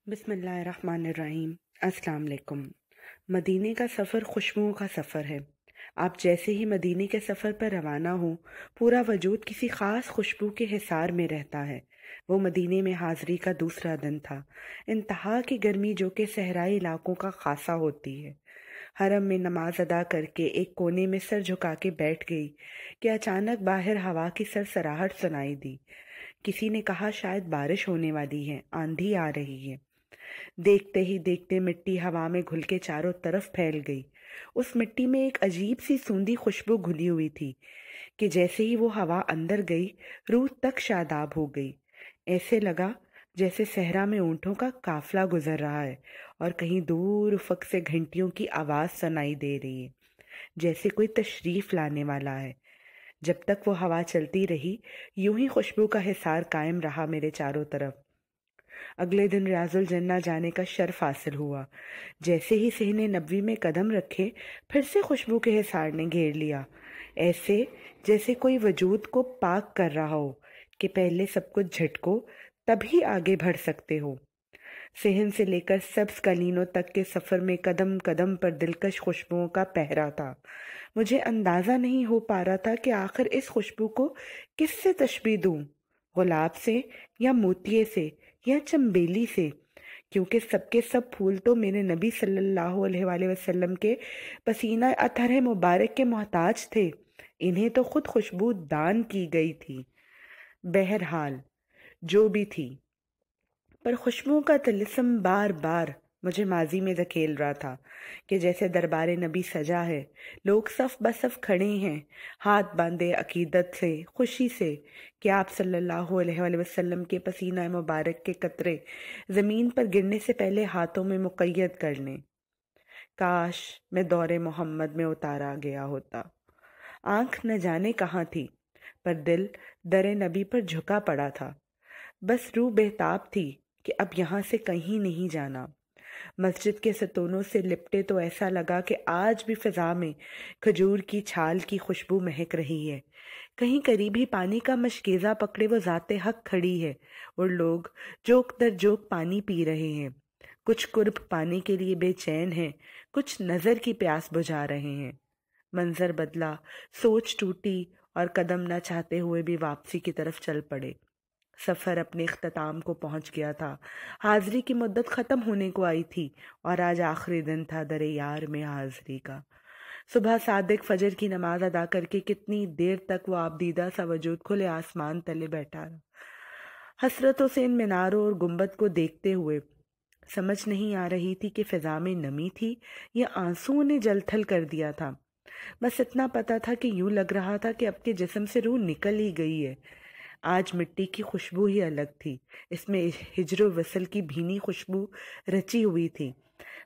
بسم اللہ الرحمن الرحیم۔ السلام علیکم۔ مدینے کا سفر خوشبوؤں کا سفر ہے۔ آپ جیسے ہی مدینے کے سفر پر روانہ ہوں، پورا وجود کسی خاص خوشبو کے حصار میں رہتا ہے۔ وہ مدینے میں حاضری کا دوسرا دن تھا۔ انتہا کی گرمی جو کہ صحرائی علاقوں کا خاصہ ہوتی ہے۔ حرم میں نماز ادا کر کے ایک کونے میں سر جھکا کے بیٹھ گئی کہ اچانک باہر ہوا کی سرسراہٹ سنائی دی۔ کسی نے کہا شاید بارش ہونے والی ہے، آندھی آ رہی ہے۔ دیکھتے ہی دیکھتے مٹی ہوا میں گھل کے چاروں طرف پھیل گئی۔ اس مٹی میں ایک عجیب سی سوندھی خوشبو گھلی ہوئی تھی کہ جیسے ہی وہ ہوا اندر گئی، روح تک شاداب ہو گئی۔ ایسے لگا جیسے صحرا میں اونٹوں کا قافلہ گزر رہا ہے اور کہیں دور افق سے گھنٹیوں کی آواز سنائی دے رہی ہے، جیسے کوئی تشریف لانے والا ہے۔ جب تک وہ ہوا چلتی رہی، یوں ہی خوشبو کا حصار قائم رہا میرے چاروں طرف۔ اگلے دن ریاض الجنہ جانے کا شرف حاصل ہوا۔ جیسے ہی صحن نبوی میں قدم رکھے، پھر سے خوشبو کے حصار نے گھیر لیا، ایسے جیسے کوئی وجود کو پاک کر رہا ہو کہ پہلے سب کچھ جھٹکو تب ہی آگے بڑھ سکتے ہو۔ صحن سے لے کر سبز قالینوں تک کے سفر میں قدم قدم پر دلکش خوشبوؤں کا پہرا تھا۔ مجھے اندازہ نہیں ہو پا رہا تھا کہ آخر اس خوشبو کو کس سے تشبیہ دوں، گلاب سے یا موتیے سے یا چنبیلی سے، کیونکہ سب کے سب پھول تو میرے نبی صلی اللہ علیہ وآلہ وسلم کے پسینہ اطہر مبارک کے محتاج تھے، انہیں تو خود خوشبو دان کی گئی تھی۔ بہرحال جو بھی تھی، پر خوشبوؤں کا طلسم بار بار مجھے ماضی میں دھکیل رہا تھا کہ جیسے دربار نبی سجا ہے، لوگ صف بصف کھڑے ہیں، ہاتھ باندھے عقیدت سے، خوشی سے کہ آپ صلی اللہ علیہ وآلہ وسلم کے پسینہ مبارک کے قطرے زمین پر گرنے سے پہلے ہاتھوں میں مقید کر لیں۔ کاش میں دور محمد میں اتارا گیا ہوتا۔ آنکھ نہ جانے کہاں تھی، پر دل در نبی پر جھکا پڑا تھا۔ بس روح بہتاب تھی کہ اب یہاں سے کہیں نہیں جانا۔ مسجد کے ستونوں سے لپٹے تو ایسا لگا کہ آج بھی فضا میں کھجور کی چھال کی خوشبو مہک رہی ہے۔ کہیں قریب ہی پانی کا مشکیزہ پکڑے وہ ذات حق کھڑی ہے اور لوگ جوک در جوک پانی پی رہے ہیں۔ کچھ قرب پانے کے لیے بے چین ہیں، کچھ نظر کی پیاس بجھا رہے ہیں۔ منظر بدلا، سوچ ٹوٹی اور قدم نہ چاہتے ہوئے بھی واپسی کی طرف چل پڑے۔ سفر اپنے اختتام کو پہنچ گیا تھا۔ حاضری کی مدت ختم ہونے کو آئی تھی اور آج آخری دن تھا در یار میں حاضری کا۔ صبح صادق فجر کی نماز ادا کر کے کتنی دیر تک وہ آپ دیدہ سا وجود کھلے آسمان تلے بیٹھا رہا، حسرتوں سے ان میناروں اور گنبد کو دیکھتے ہوئے۔ سمجھ نہیں آ رہی تھی کہ فضا میں نمی تھی یا آنسوؤں نے جل تھل کر دیا تھا۔ بس اتنا پتا تھا کہ یوں لگ رہا تھا کہ اب کے جسم سے روح نکل ہی گئی ہے۔ آج مٹی کی خوشبو ہی الگ تھی، اس میں ہجر و وصل کی بھینی خوشبو رچی ہوئی تھی۔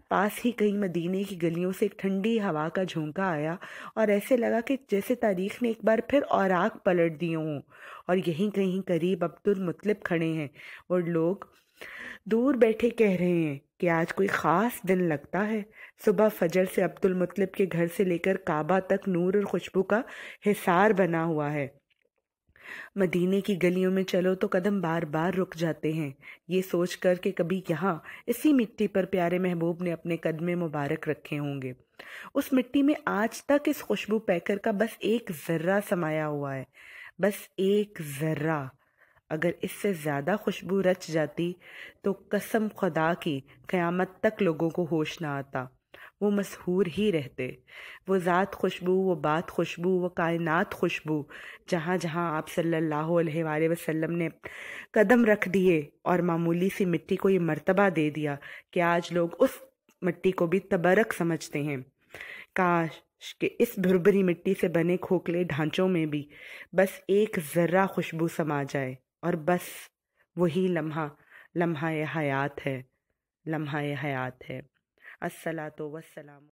پاس ہی کہیں مدینے کی گلیوں سے ایک ٹھنڈی ہوا کا جھونکا آیا اور ایسے لگا کہ جیسے تاریخ نے ایک بار پھر اوراق پلٹ دیے ہوں، اور یہیں کہیں قریب عبد المطلب کھڑے ہیں اور لوگ دور بیٹھے کہہ رہے ہیں کہ آج کوئی خاص دن لگتا ہے۔ صبح فجر سے عبد المطلب کے گھر سے لے کر کعبہ تک نور اور خوشبو کا حصار بنا ہوا ہے۔ مدینے کی گلیوں میں چلو تو قدم بار بار رک جاتے ہیں، یہ سوچ کر کہ کبھی یہاں اسی مٹی پر پیارے محبوب نے اپنے قدم مبارک رکھے ہوں گے۔ اس مٹی میں آج تک اس خوشبو پیکر کا بس ایک ذرہ سمایا ہوا ہے، بس ایک ذرہ۔ اگر اس سے زیادہ خوشبو رچ جاتی تو قسم خدا کی قیامت تک لوگوں کو ہوش نہ آتا، وہ مسحور ہی رہتے۔ وہ ذات خوشبو، وہ بات خوشبو، وہ کائنات خوشبو، جہاں جہاں آپ صلی اللہ علیہ وآلہ وسلم نے قدم رکھ دیے اور معمولی سی مٹی کو یہ مرتبہ دے دیا کہ آج لوگ اس مٹی کو بھی تبرک سمجھتے ہیں۔ کاش کہ اس بھربھری مٹی سے بنے کھوکھلے ڈھانچوں میں بھی بس ایک ذرہ خوشبو سما جائے، اور بس وہی لمحہ لمحہ حیات ہے، لمحہ حیات ہے۔ الصلاۃ والسلام۔